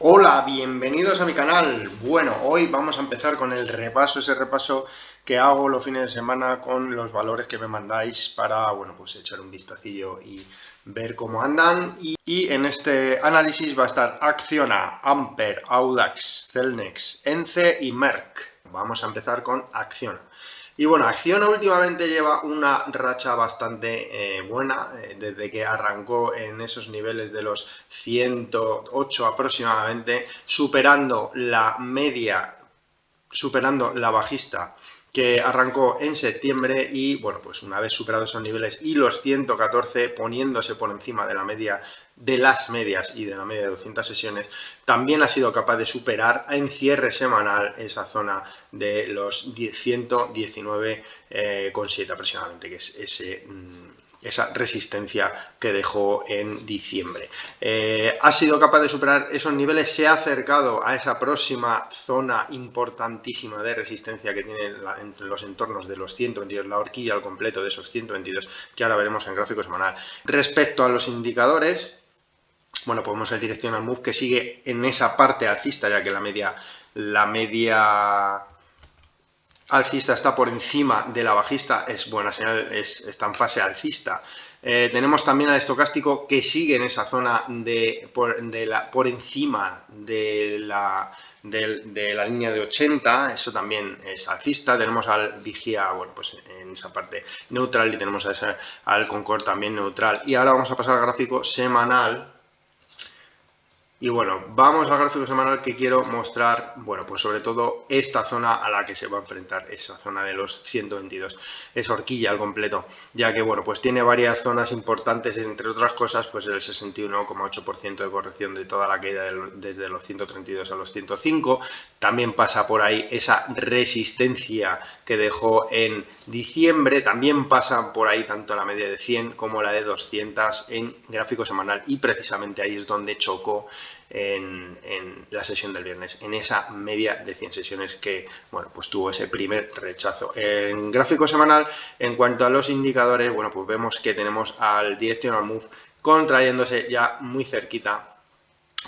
Hola, bienvenidos a mi canal. Bueno, hoy vamos a empezar con el repaso, ese repaso que hago los fines de semana con los valores que me mandáis para, bueno, pues echar un vistacillo y ver cómo andan. Y en este análisis va a estar Acciona, Amper, Audax, Celnex, Ence y Merck. Vamos a empezar con Acciona. Y bueno, Acciona últimamente lleva una racha bastante buena, desde que arrancó en esos niveles de los 108 aproximadamente, superando la media, superando la bajista que arrancó en septiembre y, bueno, pues una vez superados esos niveles y los 114, poniéndose por encima de la media de las medias y de la media de 200 sesiones, también ha sido capaz de superar en cierre semanal esa zona de los 119,7 aproximadamente, que es esa resistencia que dejó en diciembre. Ha sido capaz de superar esos niveles, se ha acercado a esa próxima zona importantísima de resistencia que tiene entre los entornos de los 122, la horquilla al completo de esos 122, que ahora veremos en gráfico semanal. Respecto a los indicadores, bueno, podemos el directional move que sigue en esa parte alcista, ya que la media alcista está por encima de la bajista, es buena señal, está en fase alcista. Tenemos también al estocástico que sigue en esa zona por encima de la línea de 80, eso también es alcista. Tenemos al vigía, bueno, pues en esa parte neutral, y tenemos al Concord también neutral. Y ahora vamos a pasar al gráfico semanal. Y bueno, vamos al gráfico semanal, que quiero mostrar, bueno, pues sobre todo esta zona a la que se va a enfrentar, esa zona de los 122, esa horquilla al completo, ya que, bueno, pues tiene varias zonas importantes, entre otras cosas, pues el 61,8% de corrección de toda la caída desde los 132 a los 105, también pasa por ahí esa resistencia que dejó en diciembre, también pasa por ahí tanto la media de 100 como la de 200 en gráfico semanal, y precisamente ahí es donde chocó en la sesión del viernes, en esa media de 100 sesiones que, bueno, pues tuvo ese primer rechazo. En gráfico semanal, en cuanto a los indicadores, bueno, pues vemos que tenemos al directional move contrayéndose ya muy cerquita.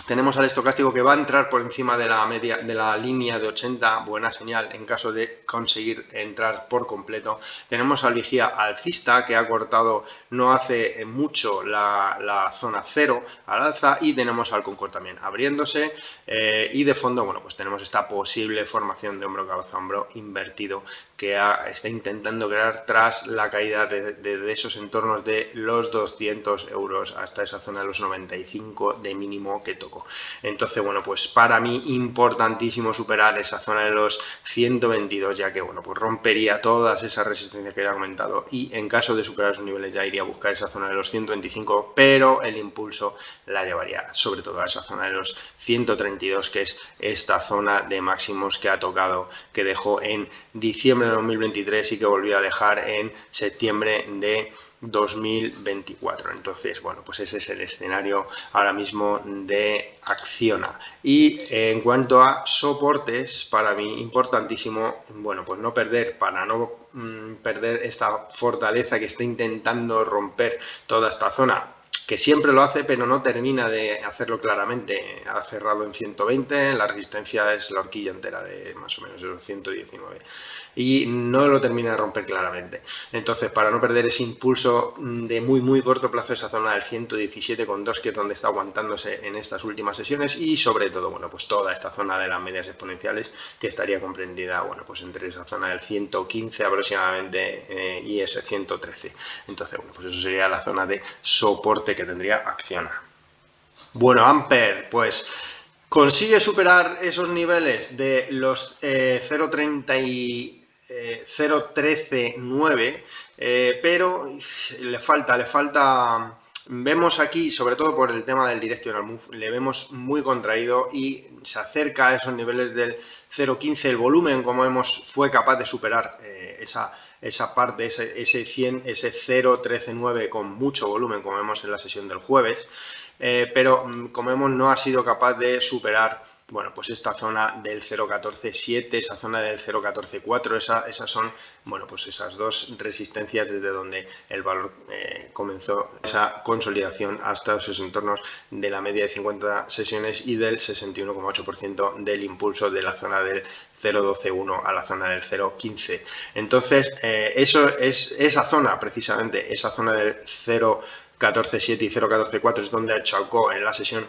Tenemos al estocástico que va a entrar por encima de la media de la línea de 80, buena señal en caso de conseguir entrar por completo. Tenemos al vigía alcista que ha cortado no hace mucho la zona 0 al alza, y tenemos al Concord también abriéndose, y de fondo, bueno, pues tenemos esta posible formación de hombro cabeza hombro invertido que está intentando crear tras la caída de esos entornos de los 200 euros hasta esa zona de los 95 de mínimo que tocó. Entonces, bueno, pues para mí importantísimo superar esa zona de los 122, ya que, bueno, pues rompería todas esas resistencias que ya he comentado, y en caso de superar esos niveles ya iría a buscar esa zona de los 125, pero el impulso la llevaría sobre todo a esa zona de los 132, que es esta zona de máximos que ha tocado, que dejó en diciembre de 2023 y que volvió a dejar en septiembre de 2024. Entonces, bueno, pues ese es el escenario ahora mismo de Acciona. Y en cuanto a soportes, para mí importantísimo, bueno, pues no perder, para no perder esta fortaleza que está intentando romper toda esta zona, que siempre lo hace, pero no termina de hacerlo claramente. Ha cerrado en 120, la resistencia es la horquilla entera de más o menos los 119, y no lo termina de romper claramente. Entonces, para no perder ese impulso de muy corto plazo, esa zona del 117,2, que es donde está aguantándose en estas últimas sesiones, y sobre todo, bueno, pues toda esta zona de las medias exponenciales, que estaría comprendida, bueno, pues entre esa zona del 115 aproximadamente, y ese 113. Entonces, bueno, pues eso sería la zona de soporte que tendría Acciona. Bueno, Amper, pues consigue superar esos niveles de los 0,30 y 0,13,9, pero le falta, vemos aquí, sobre todo por el tema del directional move, le vemos muy contraído y se acerca a esos niveles del 0,15. El volumen, como vemos, fue capaz de superar esa parte, ese 100, ese 0,13,9 con mucho volumen, como vemos en la sesión del jueves. Pero como vemos, no ha sido capaz de superar bueno, pues esta zona del 0.14.7, esa zona del 0.14.4, esas son, bueno, pues esas dos resistencias desde donde el valor comenzó esa consolidación hasta esos entornos de la media de 50 sesiones y del 61,8% del impulso de la zona del 0.12.1 a la zona del 0.15. Entonces, eso es esa zona, precisamente, esa zona del 0.14.7 y 0.14.4 es donde achacó en la sesión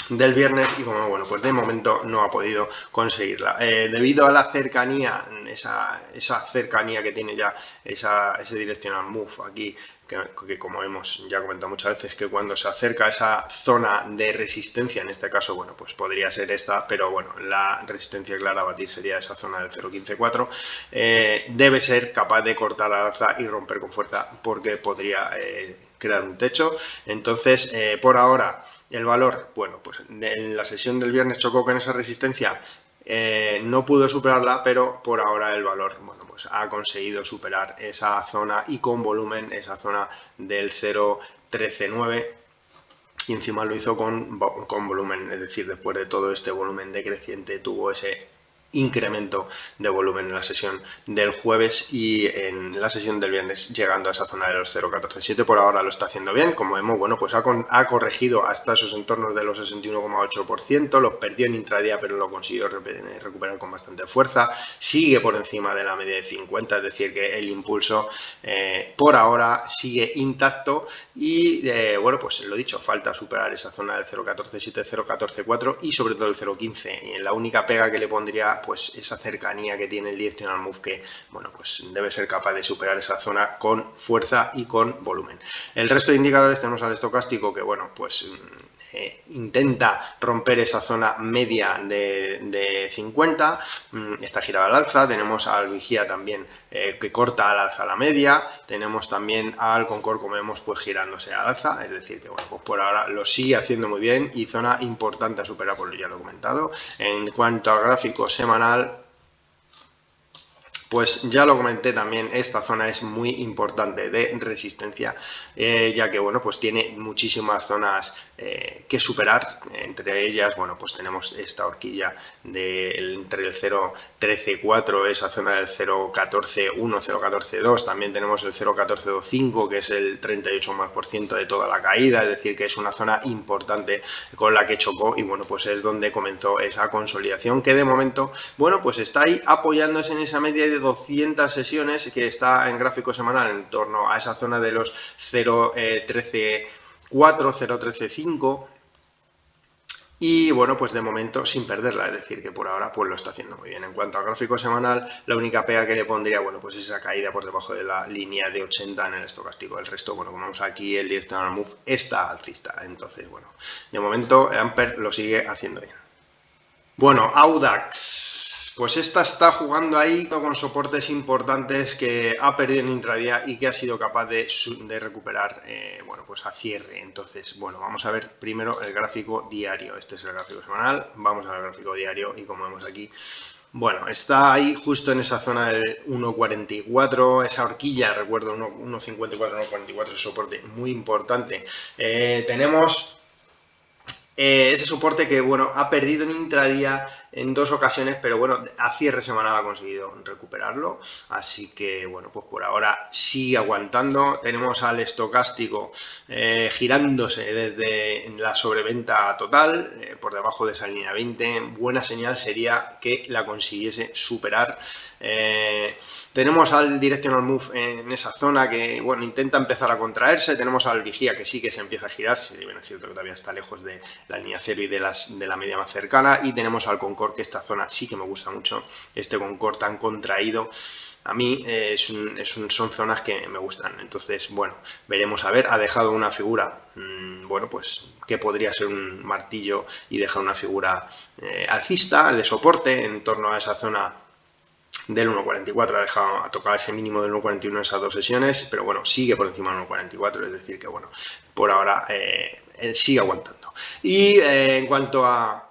del viernes y como bueno, pues de momento no ha podido conseguirla. Debido a la cercanía, esa cercanía que tiene ya ese directional move aquí, que como hemos ya comentado muchas veces, que cuando se acerca a esa zona de resistencia, en este caso, bueno, pues podría ser esta, pero bueno, la resistencia clara a batir sería esa zona del 0.15.4, debe ser capaz de cortar al alza y romper con fuerza porque podría crear un techo. Entonces, por ahora, el valor, bueno, pues en la sesión del viernes chocó con esa resistencia, no pudo superarla, pero por ahora el valor, bueno, pues ha conseguido superar esa zona y con volumen, esa zona del 0.13.9, y encima lo hizo con volumen, es decir, después de todo este volumen decreciente tuvo ese incremento de volumen en la sesión del jueves y en la sesión del viernes llegando a esa zona de los 0.14.7. Por ahora lo está haciendo bien, como vemos, bueno, pues ha corregido hasta esos entornos de los 61,8%, los perdió en intradía pero lo consiguió recuperar con bastante fuerza, sigue por encima de la media de 50, es decir que el impulso por ahora sigue intacto y bueno, pues lo dicho, falta superar esa zona del 0.14.7, 0.14.4 y sobre todo el 0.15. La única pega que le pondría pues esa cercanía que tiene el directional move, que bueno, pues debe ser capaz de superar esa zona con fuerza y con volumen. El resto de indicadores tenemos al estocástico que bueno, pues intenta romper esa zona media de 50, está girado al alza. Tenemos al vigía también que corta al alza la media, tenemos también al Concord, como vemos, pues girándose al alza, es decir que bueno, pues por ahora lo sigue haciendo muy bien y zona importante a superar, pues ya lo he comentado. En cuanto al gráfico semanal, pues ya lo comenté también, esta zona es muy importante de resistencia, ya que bueno, pues tiene muchísimas zonas que superar. Entre ellas, bueno, pues tenemos esta horquilla entre el 0.13.4, esa zona del 0.14.1, 0.14.2, también tenemos el 0.14.25, que es el 38% de toda la caída, es decir, que es una zona importante con la que chocó y bueno, pues es donde comenzó esa consolidación que de momento, bueno, pues está ahí apoyándose en esa media de 200 sesiones que está en gráfico semanal en torno a esa zona de los 0.13.4, 0.13.5 y bueno, pues de momento sin perderla, es decir que por ahora pues lo está haciendo muy bien. En cuanto al gráfico semanal, la única pega que le pondría, bueno, pues esa caída por debajo de la línea de 80 en el estocástico. El resto, bueno, como vemos aquí, el directional move está alcista, entonces bueno, de momento Amper lo sigue haciendo bien. Bueno, Audax, pues esta está jugando ahí con soportes importantes que ha perdido en intradía y que ha sido capaz de recuperar, bueno, pues a cierre. Entonces, bueno, vamos a ver primero el gráfico diario. Este es el gráfico semanal, vamos al gráfico diario y como vemos aquí, bueno, está ahí justo en esa zona del 1.44, esa horquilla, recuerdo, 1.54, 1.44, es soporte muy importante. Tenemos ese soporte que, bueno, ha perdido en intradía en dos ocasiones, pero bueno, a cierre semanal ha conseguido recuperarlo, así que bueno, pues por ahora sigue aguantando. Tenemos al estocástico girándose desde la sobreventa total, por debajo de esa línea 20, buena señal sería que la consiguiese superar. Tenemos al directional move en esa zona que, bueno, intenta empezar a contraerse. Tenemos al vigía que sí que se empieza a girar, si bien es cierto que todavía está lejos de la línea 0 y de la media más cercana. Y tenemos al Concord, que esta zona sí que me gusta mucho, este Concord tan contraído. A mí son zonas que me gustan. Entonces, bueno, veremos a ver. Ha dejado una figura, bueno, pues que podría ser un martillo y dejar una figura alcista de soporte en torno a esa zona del 1.44, ha dejado a tocar ese mínimo del 1.41 en esas dos sesiones, pero bueno, sigue por encima del 1.44, es decir que bueno, por ahora él sigue aguantando. Y en cuanto a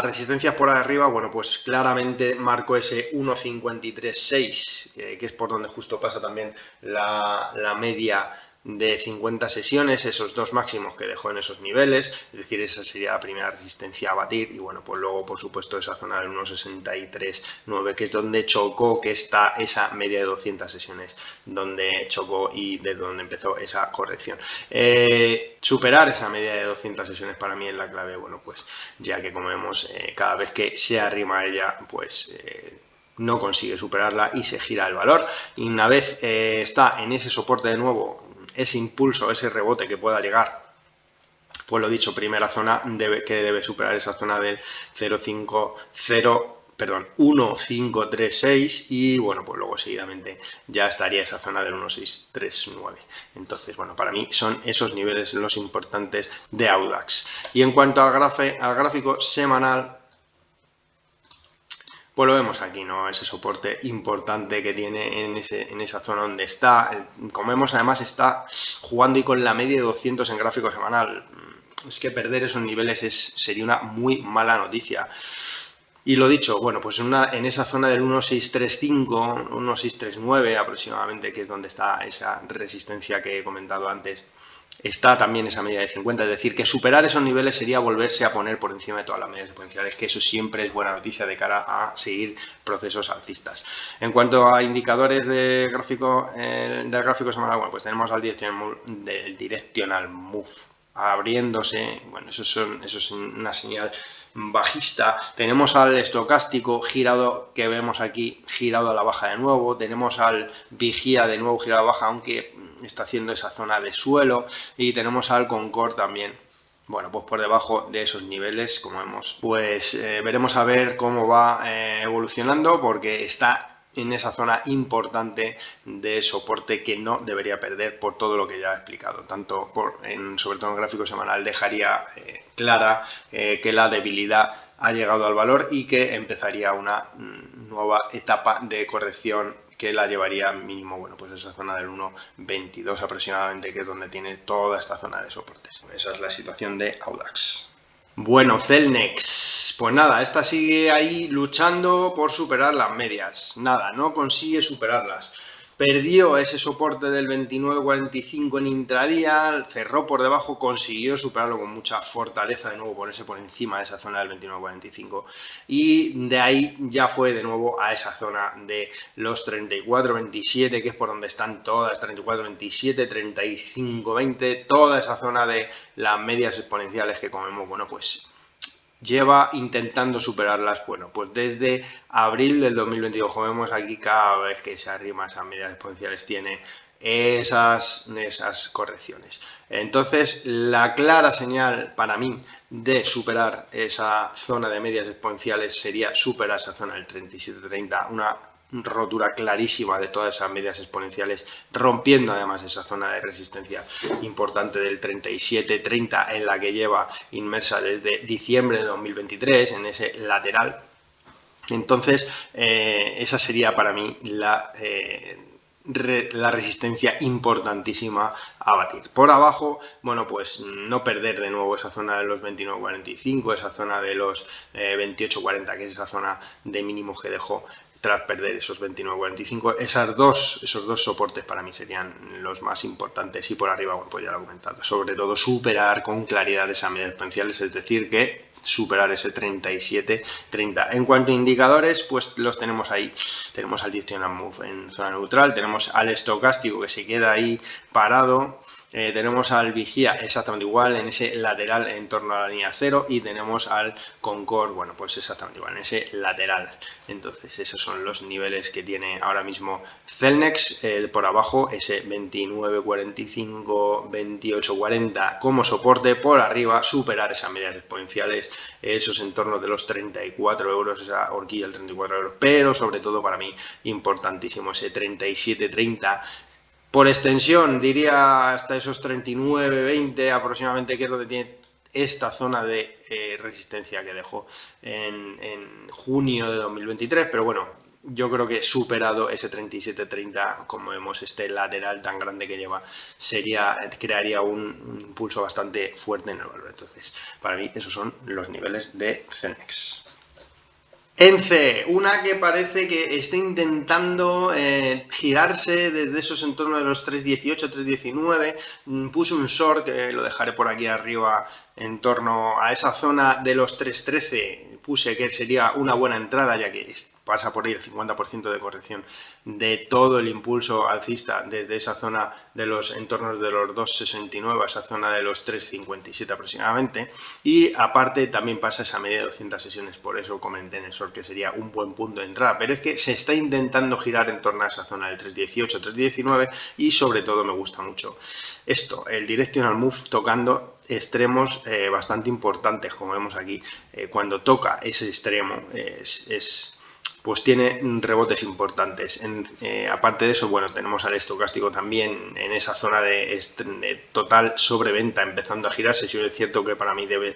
resistencias por arriba, bueno, pues claramente marco ese 1.53.6, que es por donde justo pasa también la media de 50 sesiones, esos dos máximos que dejó en esos niveles, es decir, esa sería la primera resistencia a batir. Y bueno, pues luego por supuesto esa zona del 1.63.9, que es donde chocó, que está esa media de 200 sesiones donde chocó y desde donde empezó esa corrección. Superar esa media de 200 sesiones para mí es la clave, bueno, pues ya que como vemos, cada vez que se arrima a ella, pues no consigue superarla y se gira el valor. Y una vez está en ese soporte de nuevo, ese impulso, ese rebote que pueda llegar, pues lo dicho, primera zona que debe superar esa zona del 1.536, y bueno, pues luego seguidamente ya estaría esa zona del 1.639. Entonces, bueno, para mí son esos niveles los importantes de Audax. Y en cuanto al gráfico semanal, pues lo vemos aquí, ¿no? Ese soporte importante que tiene en esa zona donde está. Como vemos, además está jugando y con la media de 200 en gráfico semanal. Es que perder esos niveles sería una muy mala noticia. Y lo dicho, bueno, pues en esa zona del 1.635, 1.639 aproximadamente, que es donde está esa resistencia que he comentado antes, está también esa media de 50, es decir, que superar esos niveles sería volverse a poner por encima de todas las medias exponenciales, que eso siempre es buena noticia de cara a seguir procesos alcistas. En cuanto a indicadores del gráfico semanal, bueno, pues tenemos al directional move abriéndose, bueno, eso es una señal bajista. Tenemos al estocástico girado, que vemos aquí, girado a la baja de nuevo. Tenemos al vigía de nuevo girado a la baja, aunque está haciendo esa zona de suelo. Y tenemos al Concord también, bueno, pues por debajo de esos niveles, como vemos. Pues veremos a ver cómo va evolucionando, porque está en esa zona importante de soporte que no debería perder por todo lo que ya he explicado. Tanto sobre todo en el gráfico semanal dejaría clara que la debilidad ha llegado al valor y que empezaría una nueva etapa de corrección que la llevaría mínimo, bueno, pues esa zona del 1.22 aproximadamente, que es donde tiene toda esta zona de soportes. Esa es la situación de Audax. Bueno, Celnex, pues nada, esta sigue ahí luchando por superar las medias. Nada, no consigue superarlas. Perdió ese soporte del 29.45 en intradía, cerró por debajo, consiguió superarlo con mucha fortaleza, de nuevo ponerse por encima de esa zona del 29.45, y de ahí ya fue de nuevo a esa zona de los 34.27, que es por donde están todas, 34.27, 35.20, toda esa zona de las medias exponenciales que, como vemos, bueno, pues lleva intentando superarlas, bueno, pues desde abril del 2022, como vemos aquí, cada vez que se arrima a esas medias exponenciales tiene esas correcciones. Entonces, la clara señal para mí de superar esa zona de medias exponenciales sería superar esa zona del 37.30, una rotura clarísima de todas esas medias exponenciales, rompiendo además esa zona de resistencia importante del 37.30 en la que lleva inmersa desde diciembre de 2023, en ese lateral. Entonces, esa sería para mí la resistencia importantísima a batir. Por abajo, bueno, pues no perder de nuevo esa zona de los 29.45, esa zona de los 28.40, que es esa zona de mínimos que dejó tras perder esos 29.45. Esos dos soportes para mí serían los más importantes, y por arriba, bueno, pues ya lo he comentado, sobre todo superar con claridad esas medias exponenciales, es decir, que superar ese 37.30. En cuanto a indicadores, pues los tenemos ahí. Tenemos al directional move en zona neutral, tenemos al estocástico que se queda ahí parado, tenemos al vigía exactamente igual en ese lateral en torno a la línea 0, y tenemos al Concord, bueno, pues exactamente igual en ese lateral. Entonces esos son los niveles que tiene ahora mismo Celnex. Por abajo ese 29.45, 28.40 como soporte. Por arriba superar esas medias exponenciales, esos entornos de los 34 euros, esa horquilla del 34 euros, pero sobre todo para mí importantísimo ese 37.30. Por extensión, diría hasta esos 39.20 aproximadamente, que es donde tiene esta zona de resistencia que dejó en junio de 2023, pero bueno, yo creo que superado ese 37.30, como vemos este lateral tan grande que lleva, crearía un impulso bastante fuerte en el valor. Entonces, para mí esos son los niveles de Celnex. ENCE, una que parece que está intentando girarse desde esos entornos de los 3.18, 3.19, puse un short que lo dejaré por aquí arriba en torno a esa zona de los 3.13, puse que sería una buena entrada ya que pasa por ahí el 50% de corrección de todo el impulso alcista desde esa zona de los entornos de los 2.69 a esa zona de los 3.57 aproximadamente, y aparte también pasa esa media de 200 sesiones, por eso comenté en el short que sería un buen punto de entrada, pero es que se está intentando girar en torno a esa zona del 3.18, 3.19 y sobre todo me gusta mucho esto, el directional move tocando extremos bastante importantes, como vemos aquí. Cuando toca ese extremo pues tiene rebotes importantes. Aparte de eso, bueno, tenemos al estocástico también en esa zona de total sobreventa empezando a girarse. Si es cierto que para mí debe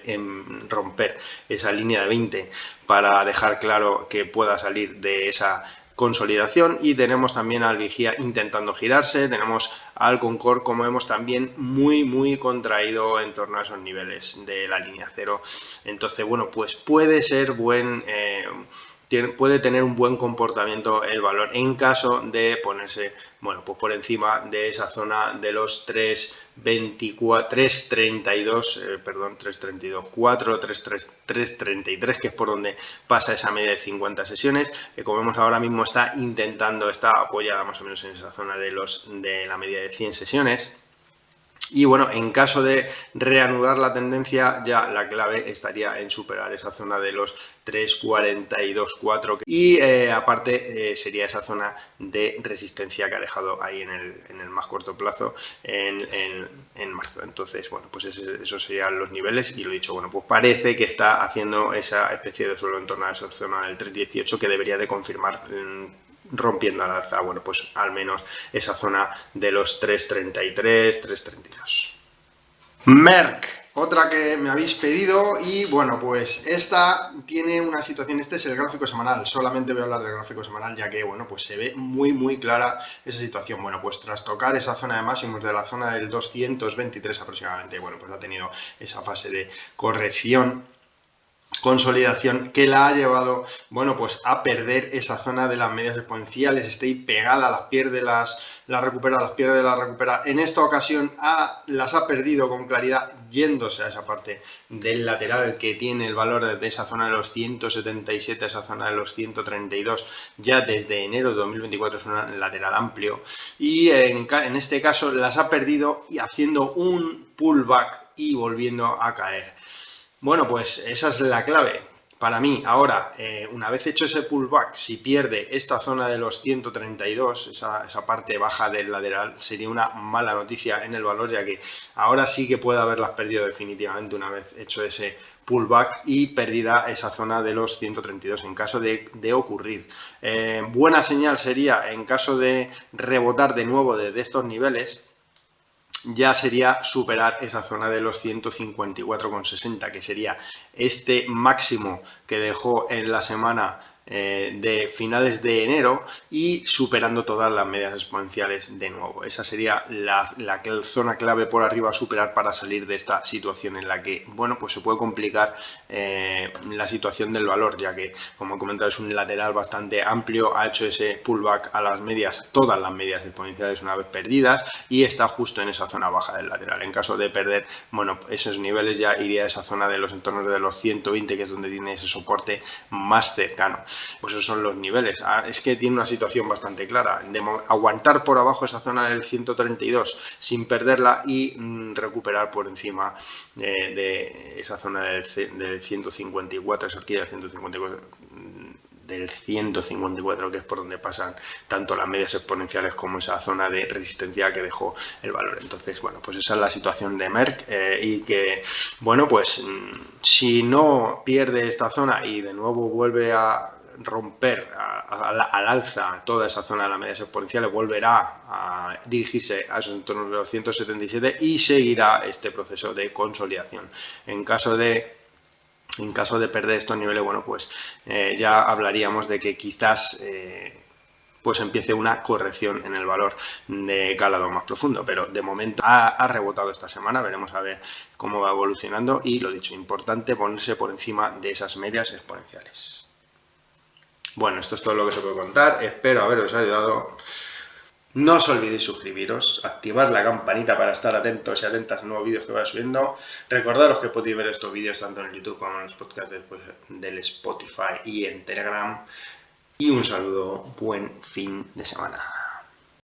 romper esa línea de 20 para dejar claro que pueda salir de esa consolidación, y tenemos también al Vigía intentando girarse, tenemos al Concord, como vemos, también muy contraído en torno a esos niveles de la línea cero. Entonces, bueno, pues puede ser puede tener un buen comportamiento el valor en caso de ponerse, bueno, pues por encima de esa zona de los 3.33, que es por donde pasa esa media de 50 sesiones, que como vemos ahora mismo está apoyada más o menos en esa zona de la media de 100 sesiones. Y bueno, en caso de reanudar la tendencia, ya la clave estaría en superar esa zona de los 3.42.4 y aparte sería esa zona de resistencia que ha dejado ahí en el más corto plazo en marzo. Entonces, bueno, pues esos serían los niveles, y lo dicho, bueno, pues parece que está haciendo esa especie de suelo en torno a esa zona del 3.18 que debería de confirmar rompiendo al alza, bueno, pues al menos esa zona de los 3.33, 3.32. Merck, otra que me habéis pedido, y bueno, pues esta tiene una situación, este es el gráfico semanal, solamente voy a hablar del gráfico semanal ya que, bueno, pues se ve muy clara esa situación. Bueno, pues tras tocar esa zona de máximos de la zona del 223 aproximadamente, bueno, pues ha tenido esa fase de corrección, consolidación, que la ha llevado, bueno, pues a perder esa zona de las medias exponenciales. Está ahí pegada, las pierde, las recupera, las pierde, las recupera. En esta ocasión las ha perdido con claridad, yéndose a esa parte del lateral que tiene el valor de esa zona de los 177 a esa zona de los 132 ya desde enero de 2024. Es un lateral amplio, y en este caso las ha perdido y haciendo un pullback y volviendo a caer. Bueno, pues esa es la clave. Para mí, ahora, una vez hecho ese pullback, si pierde esta zona de los 132, esa parte baja del lateral, sería una mala noticia en el valor, ya que ahora sí que puede haberlas perdido definitivamente una vez hecho ese pullback y perdida esa zona de los 132 en caso de ocurrir. Buena señal sería en caso de rebotar de nuevo desde estos niveles, ya sería superar esa zona de los 154,60, que sería este máximo que dejó en la semana de finales de enero, y superando todas las medias exponenciales de nuevo. Esa sería la zona clave por arriba a superar para salir de esta situación en la que, bueno, pues se puede complicar la situación del valor, ya que, como he comentado, es un lateral bastante amplio, ha hecho ese pullback a las medias, todas las medias exponenciales una vez perdidas, y está justo en esa zona baja del lateral. En caso de perder, bueno, esos niveles, ya iría a esa zona de los entornos de los 120, que es donde tiene ese soporte más cercano. Pues esos son los niveles. Es que tiene una situación bastante clara, de aguantar por abajo esa zona del 132 sin perderla y recuperar por encima de esa zona del 154, esa horquilla del 154, que es por donde pasan tanto las medias exponenciales como esa zona de resistencia que dejó el valor. Entonces, bueno, pues esa es la situación de Merck, y que, bueno, pues si no pierde esta zona y de nuevo vuelve a romper al alza toda esa zona de las medias exponenciales, volverá a dirigirse a esos entornos de los 177 y seguirá este proceso de consolidación. En caso de perder estos niveles, bueno, pues ya hablaríamos de que quizás pues empiece una corrección en el valor de calado más profundo, pero de momento ha rebotado esta semana. Veremos a ver cómo va evolucionando, y lo dicho, importante ponerse por encima de esas medias exponenciales. Bueno, esto es todo lo que se puede contar. Espero haberos ayudado. No os olvidéis suscribiros, activar la campanita para estar atentos y atentas a nuevos vídeos que vaya subiendo. Recordaros que podéis ver estos vídeos tanto en el YouTube como en los podcasts del Spotify y en Telegram. Y un saludo, buen fin de semana.